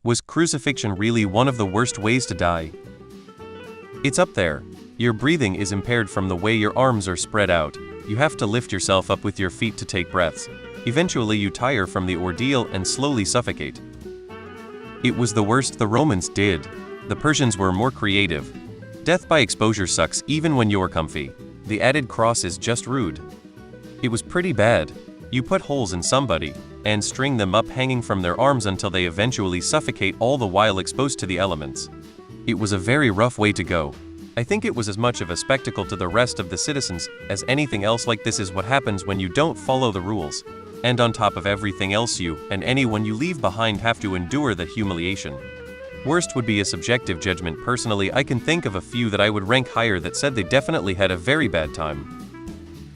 Was crucifixion really one of the worst ways to die? It's up there. Your breathing is impaired from the way your arms are spread out. You have to lift yourself up with your feet to take breaths. Eventually you tire from the ordeal and slowly suffocate. It was the worst the Romans did. The Persians were more creative. Death by exposure sucks even when you're comfy. The added cross is just rude. It was pretty bad. You put holes in somebody and string them up hanging from their arms until they eventually suffocate, all the while exposed to the elements. It was a very rough way to go. I think it was as much of a spectacle to the rest of the citizens as anything else. Like, this is what happens when you don't follow the rules. And on top of everything else, you and anyone you leave behind have to endure the humiliation. Worst would be a subjective judgment. Personally, I can think of a few that I would rank higher that said they definitely had a very bad time.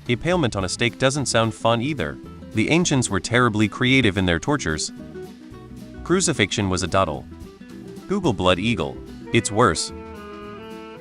Impalement on a stake doesn't sound fun either. The ancients were terribly creative in their tortures. Crucifixion was a doddle. Google blood eagle. It's worse.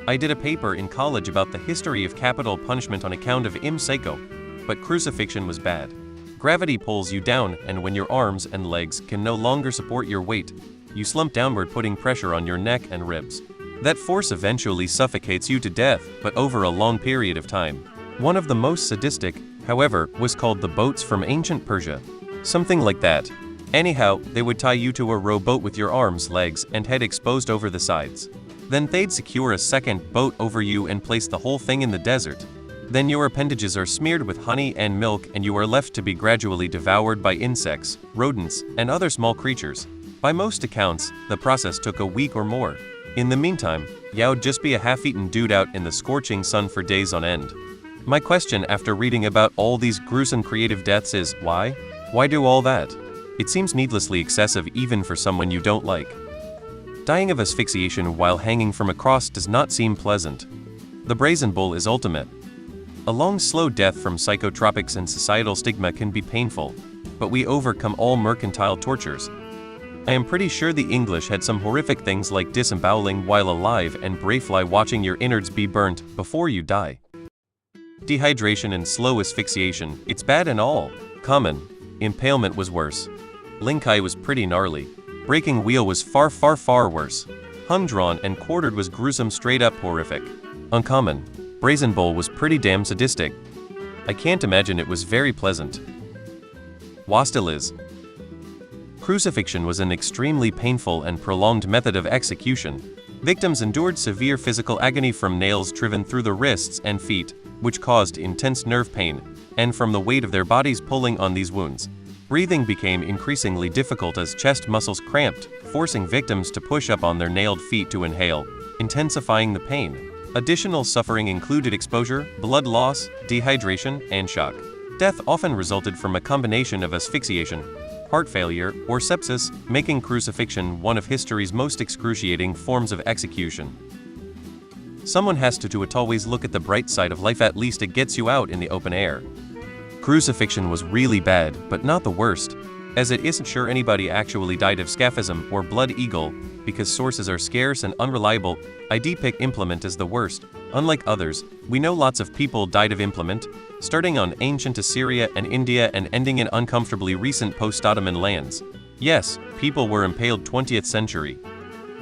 I did a paper in college about the history of capital punishment on account of psycho, but crucifixion was bad. Gravity pulls you down, and when your arms and legs can no longer support your weight, you slump downward, putting pressure on your neck and ribs. That force eventually suffocates you to death, but over a long period of time. One of the most sadistic, however, was called the boats from ancient Persia. Something like that. Anyhow, they would tie you to a rowboat with your arms, legs, and head exposed over the sides. Then they'd secure a second boat over you and place the whole thing in the desert. Then your appendages are smeared with honey and milk, and you are left to be gradually devoured by insects, rodents, and other small creatures. By most accounts, the process took a week or more. In the meantime, you'd just be a half-eaten dude out in the scorching sun for days on end. My question after reading about all these gruesome creative deaths is, why? Why do all that? It seems needlessly excessive even for someone you don't like. Dying of asphyxiation while hanging from a cross does not seem pleasant. The brazen bull is ultimate. A long, slow death from psychotropics and societal stigma can be painful, but we overcome all mercantile tortures. I am pretty sure the English had some horrific things like disemboweling while alive and brayfly, watching your innards be burnt before you die. Dehydration and slow asphyxiation, it's bad and all. Common. Impalement was worse. Linkai was pretty gnarly. Breaking wheel was far, far, far worse. Hung, drawn, and quartered was gruesome, straight up horrific. Uncommon. Brazen bull was pretty damn sadistic. I can't imagine it was very pleasant. Still is. Crucifixion was an extremely painful and prolonged method of execution. Victims endured severe physical agony from nails driven through the wrists and feet, which caused intense nerve pain, and from the weight of their bodies pulling on these wounds. Breathing became increasingly difficult as chest muscles cramped, forcing victims to push up on their nailed feet to inhale, intensifying the pain. Additional suffering included exposure, blood loss, dehydration, and shock. Death often resulted from a combination of asphyxiation, heart failure, or sepsis, making crucifixion one of history's most excruciating forms of execution. Someone has to always look at the bright side of life. At least it gets you out in the open air. Crucifixion was really bad, but not the worst, as it isn't sure anybody actually died of scaphism or blood eagle, because sources are scarce and unreliable. I depict implement as the worst. Unlike others, we know lots of people died of implement, starting on ancient Assyria and India and ending in uncomfortably recent post-Ottoman lands. Yes, people were impaled 20th century.